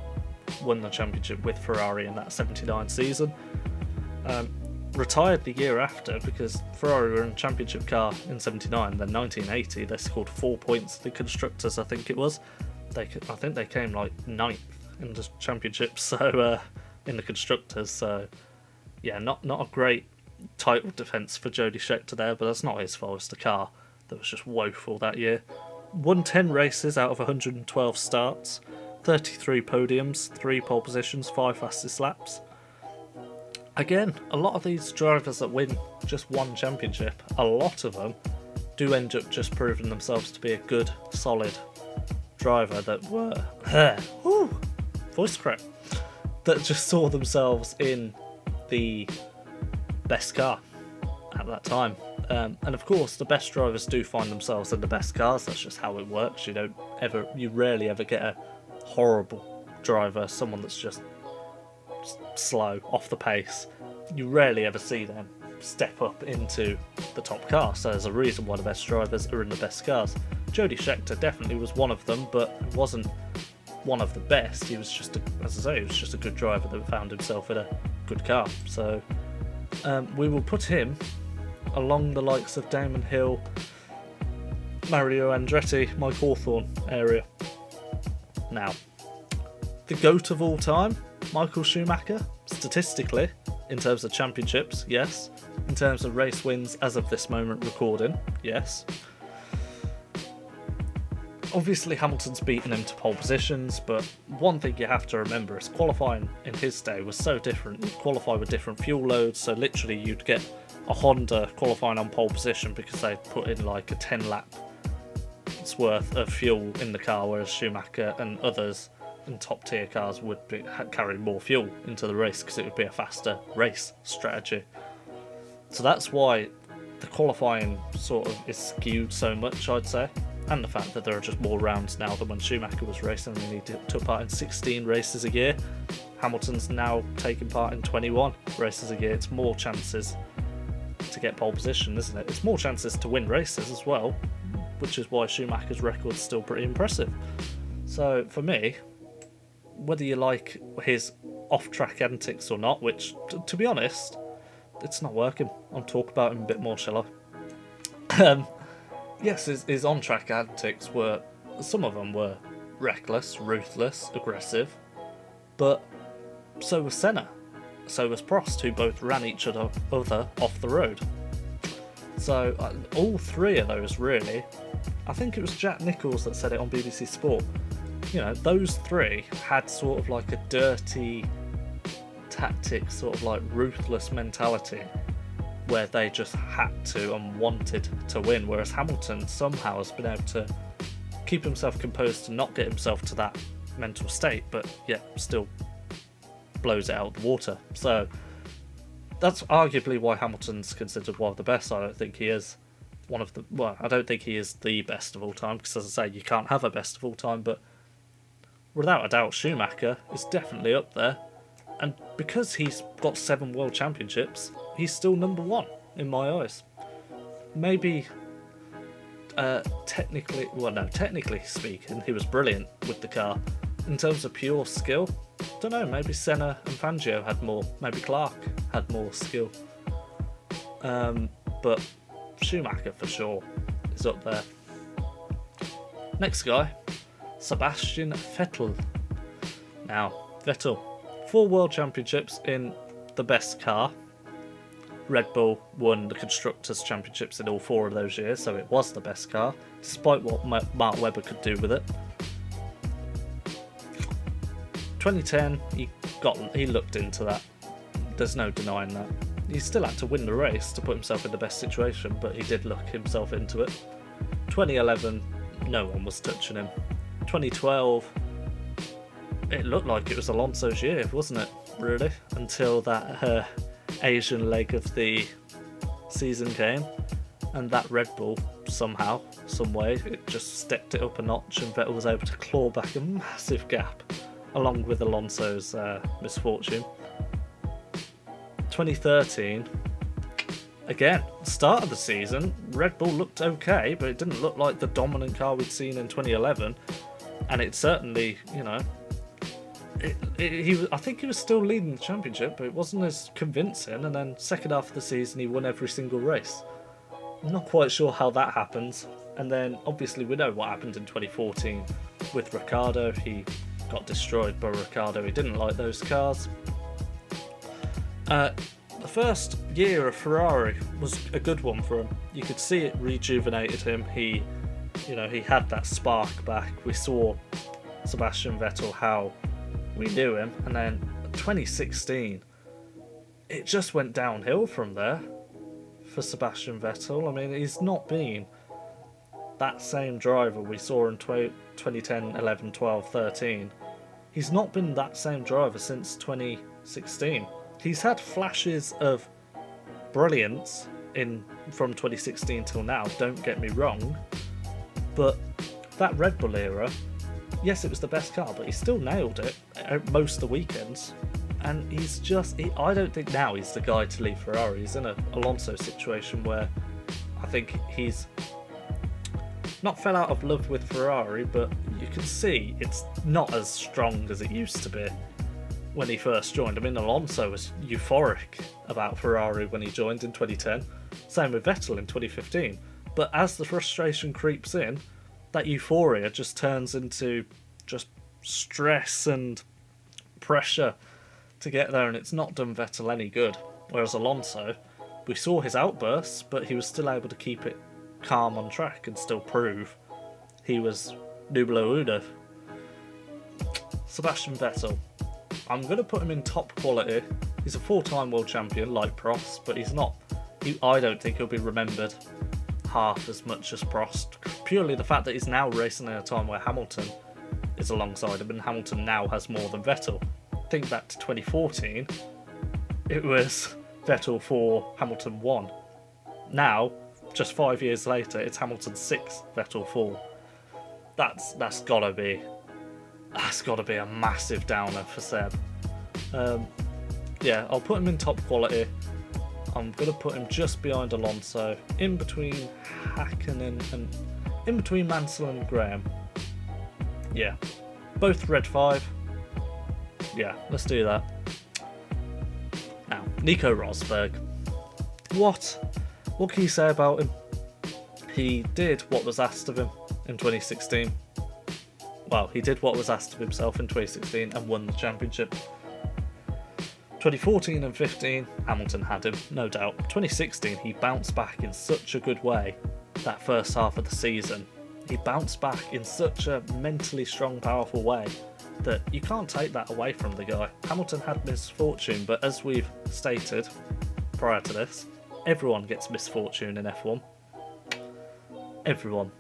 won the championship with Ferrari in that 79 season. Retired the year after because Ferrari were in a championship car in 79. Then 1980, they scored 4 points. The constructors, I think it was. I think they came like 9th in the championship. So in the constructors. So yeah, not a great title defence for Jody Scheckter there, but that's not his fault. It's the car that was just woeful that year. Won 10 races out of 112 starts, 33 podiums, 3 pole positions, 5 fastest laps. Again, a lot of these drivers that win just one championship, a lot of them do end up just proving themselves to be a good, solid driver that were voice crack, that just saw themselves in the best car at that time. And of course, the best drivers do find themselves in the best cars. That's just how it works. You rarely ever get a horrible driver, someone that's just slow, off the pace. You rarely ever see them step up into the top car. So there's a reason why the best drivers are in the best cars. Jody Scheckter definitely was one of them, but wasn't one of the best. He was just a good driver that found himself in a good car. So we will put him along the likes of Damon Hill, Mario Andretti, Mike Hawthorn area. Now, the GOAT of all time, Michael Schumacher, statistically, in terms of championships, yes. In terms of race wins, as of this moment recording, yes. Obviously, Hamilton's beaten him to pole positions, but one thing you have to remember is qualifying in his day was so different. You'd qualify with different fuel loads, so literally you'd get a Honda qualifying on pole position because they put in like a 10 lap worth of fuel in the car, whereas Schumacher and others in top tier cars would carry more fuel into the race because it would be a faster race strategy. So that's why the qualifying sort of is skewed so much, I'd say. and the fact that there are just more rounds now than when Schumacher was racing and he took part in 16 races a year. Hamilton's now taking part in 21 races a year. It's more chances to get pole position, isn't it? It's more chances to win races as well, which is why Schumacher's record's still pretty impressive. So for me, whether you like his off-track antics or not, which, to be honest, it's not working. I'll talk about him a bit more, shall I? Yes, his on-track antics were... Some of them were reckless, ruthless, aggressive, but so was Senna. So was Prost, who both ran each other off the road. So all three of those, really. I think it was Jack Nicholls that said it on BBC Sport. You know, those three had sort of like a dirty tactic, sort of like ruthless mentality, where they just had to and wanted to win, whereas Hamilton somehow has been able to keep himself composed to not get himself to that mental state, but yet still blows it out of the water. So that's arguably why Hamilton's considered one of the best. I don't think he is I don't think he is the best of all time, because as I say, you can't have a best of all time, but without a doubt Schumacher is definitely up there, and because he's got 7 world championships, he's still number 1 in my eyes. Maybe technically speaking, he was brilliant with the car. In terms of pure skill, don't know, maybe Senna and Fangio had more, maybe Clark had more skill, but Schumacher for sure is up there. Next guy, Sebastian Vettel. Now, Vettel, 4 world championships in the best car. Red Bull won the Constructors' Championships in all 4 of those years, so it was the best car, despite what Mark Webber could do with it. 2010, he looked into that. There's no denying that. He still had to win the race to put himself in the best situation, but he did look himself into it. 2011, no one was touching him. 2012, it looked like it was Alonso's year, wasn't it, really? Until that Asian leg of the season came, and that Red Bull, somehow, some way, it just stepped it up a notch, and Vettel was able to claw back a massive gap, along with Alonso's misfortune. 2013, again, start of the season, Red Bull looked okay, but it didn't look like the dominant car we'd seen in 2011, and it certainly, you know, I think he was still leading the championship, but it wasn't as convincing, and then second half of the season he won every single race. I'm not quite sure how that happens, and then obviously we know what happened in 2014 with Ricciardo. He got destroyed by Ricciardo, he didn't like those cars. The first year of Ferrari was a good one for him. You could see it rejuvenated him. He had that spark back. We saw Sebastian Vettel how we knew him, and then 2016, it just went downhill from there for Sebastian Vettel. I mean, he's not been that same driver we saw in 2010, 11, 12, 13. He's not been that same driver since 2016. He's had flashes of brilliance from 2016 till now, don't get me wrong, but that Red Bull era, yes, it was the best car, but he still nailed it at most of the weekends. And I don't think now he's the guy to leave Ferrari. He's in an Alonso situation where I think he's not fell out of love with Ferrari, but you can see it's not as strong as it used to be when he first joined. I mean, Alonso was euphoric about Ferrari when he joined in 2010. Same with Vettel in 2015. But as the frustration creeps in, that euphoria just turns into just stress and pressure to get there, and it's not done Vettel any good. Whereas Alonso, we saw his outbursts, but he was still able to keep it calm on track and still prove he was numero uno. Sebastian Vettel, I'm going to put him in top quality. He's a 4-time world champion like Prost, but he's not. I don't think he'll be remembered half as much as Prost. Purely the fact that he's now racing in a time where Hamilton is alongside him, and Hamilton now has more than Vettel. Think back to 2014, it was Vettel 4, Hamilton 1. Now, just 5 years later, it's Hamilton 6, Vettel 4. that's gotta be a massive downer for Seb. Yeah, I'll put him in top quality. I'm gonna put him just behind Alonso, in between Hakkinen and in between Mansell and Graham. Yeah, both red 5. Yeah, let's do that. Now, Nico Rosberg. What can you say about him? He did what was asked of him in 2016. Well, he did what was asked of himself in 2016 and won the championship. 2014 and 15, Hamilton had him, no doubt. 2016, he bounced back in such a good way that first half of the season. He bounced back in such a mentally strong, powerful way that you can't take that away from the guy. Hamilton had misfortune, but as we've stated prior to this, everyone gets misfortune in F1. Everyone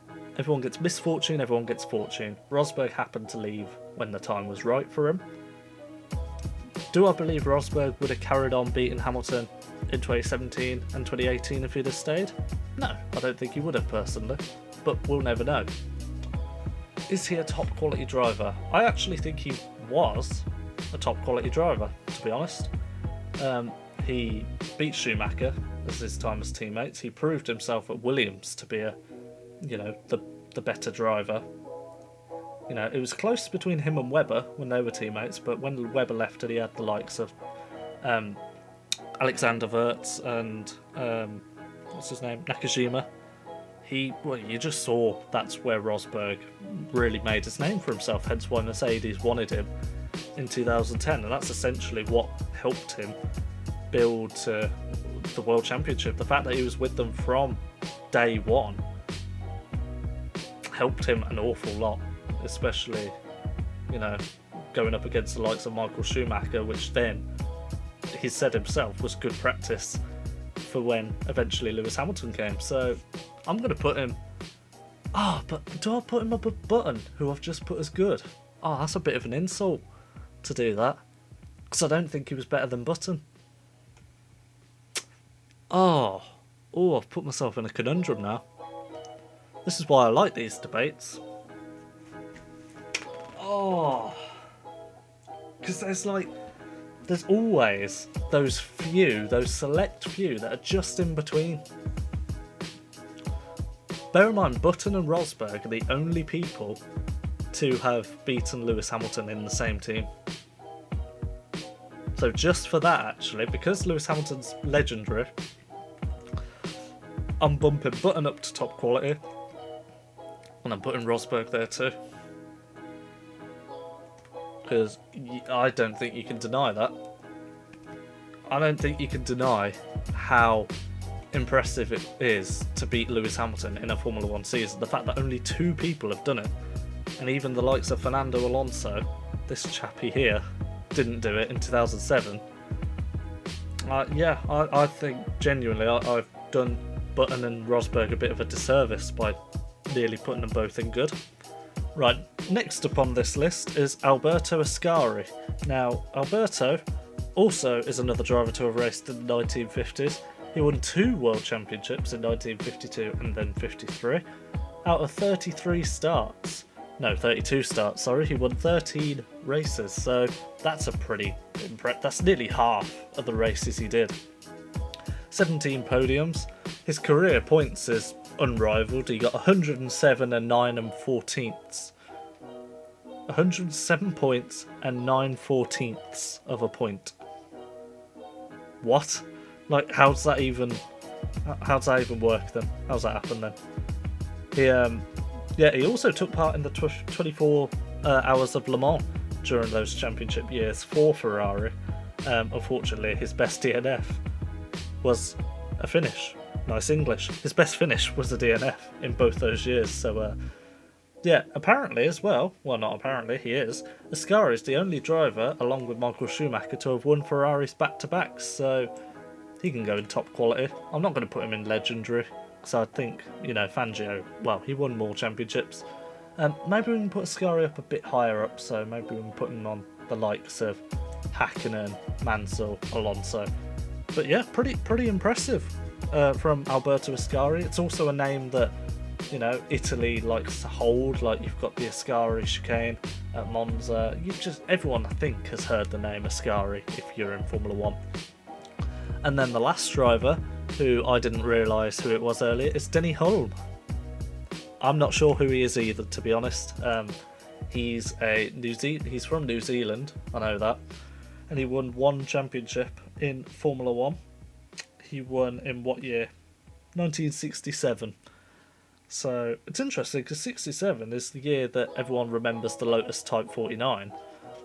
gets misfortune, everyone gets fortune. Rosberg happened to leave when the time was right for him. Do I believe Rosberg would have carried on beating Hamilton in 2017 and 2018 if he'd have stayed? No, I don't think he would have personally, but we'll never know. Is he a top quality driver? I actually think he was a top quality driver, to be honest. He beat Schumacher as his time as teammates. He proved himself at Williams to be the better driver. It was close between him and Webber when they were teammates, but when Webber left, he had the likes of Alexander Wirtz and what's his name, Nakajima. You just saw that's where Rosberg really made his name for himself, hence why Mercedes wanted him in 2010, and that's essentially what helped him build to the World Championship. The fact that he was with them from day one helped him an awful lot, especially, going up against the likes of Michael Schumacher, which then, he said himself, was good practice for when eventually Lewis Hamilton came. So I'm going to put him... but do I put him up a Button, who I've just put as good? That's a bit of an insult to do that, because I don't think he was better than Button. I've put myself in a conundrum now. This is why I like these debates. Because there's always those select few that are just in between. Bear in mind, Button and Rosberg are the only people to have beaten Lewis Hamilton in the same team. So just for that, actually, because Lewis Hamilton's legendary, I'm bumping Button up to top quality, and I'm putting Rosberg there too. Because I don't think you can deny that. I don't think you can deny how impressive it is to beat Lewis Hamilton in a Formula 1 season. The fact that only 2 people have done it, and even the likes of Fernando Alonso, this chappy here, didn't do it in 2007. I think genuinely I've done Button and Rosberg a bit of a disservice by nearly putting them both in good. Right, next up on this list is Alberto Ascari. Now, Alberto also is another driver to have raced in the 1950s. He won 2 World Championships in 1952 and then 53. Out of 32 starts, he won 13 races, so that's a pretty that's nearly half of the races he did. 17 podiums. His career points is unrivaled. He got 107 and 9 14ths. 107 points and 9 14ths of a point. What? How's that even work then? How's that happen then? He also took part in the 24 hours of Le Mans during those championship years for Ferrari. Unfortunately, his best DNF was a finish. Nice English. His best finish was a DNF in both those years. So, apparently as well, not apparently, he is. Ascari is the only driver, along with Michael Schumacher, to have won Ferraris back-to-back, so he can go in top quality. I'm not going to put him in legendary, because I think, Fangio, he won more championships. Maybe we can put Ascari up a bit higher up, so maybe we can put him on the likes of Hakkinen, Mansell, Alonso. But yeah, pretty impressive from Alberto Ascari. It's also a name that you know, Italy likes to hold, like you've got the Ascari chicane at Monza. Everyone I think has heard the name Ascari if you're in Formula 1. And then the last driver, who I didn't realise who it was earlier, is Denny Hulme. I'm not sure who he is either, to be honest. He's from New Zealand, I know that. And he won one championship in Formula 1. He won in what year? 1967. So it's interesting because 67 is the year that everyone remembers the Lotus Type 49,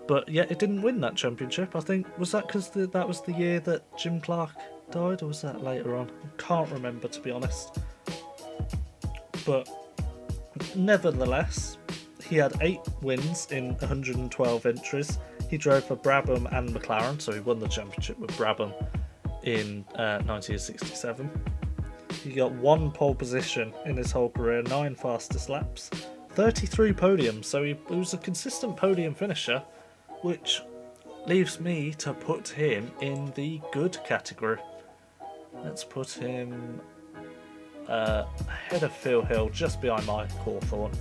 but yet it didn't win that championship. I think, was that because that was the year that Jim Clark died, or was that later on? I can't remember, to be honest. But nevertheless, he had 8 wins in 112 entries. He drove for Brabham and McLaren, so he won the championship with Brabham in 1967. He got 1 pole position in his whole career, 9 fastest laps, 33 podiums, so he was a consistent podium finisher, which leaves me to put him in the good category. Let's put him ahead of Phil Hill, just behind Mike Hawthorn.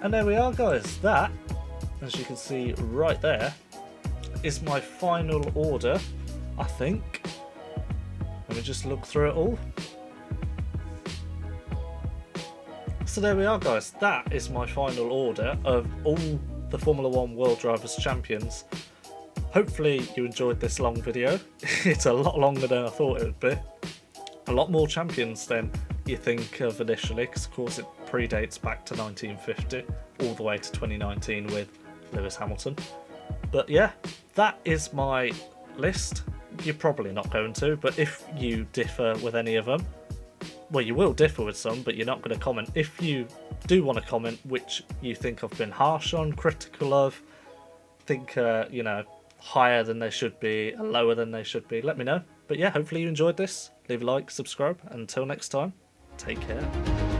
And there we are, guys. That, as you can see right there, is my final order, I think. Let me just look through it all. So there we are, guys. That is my final order of all the Formula 1 World Drivers' Champions. Hopefully you enjoyed this long video. It's a lot longer than I thought it would be. A lot more champions than you think of initially, because of course it predates back to 1950 all the way to 2019 with Lewis Hamilton. But yeah, that is my list. You're probably not going to, but if you differ with any of them, well, you will differ with some, but you're not going to comment. If you do want to comment which you think I've been harsh on, critical of, think, you know, higher than they should be, lower than they should be, let me know. But yeah, hopefully you enjoyed this. Leave a like, subscribe, and until next time, take care.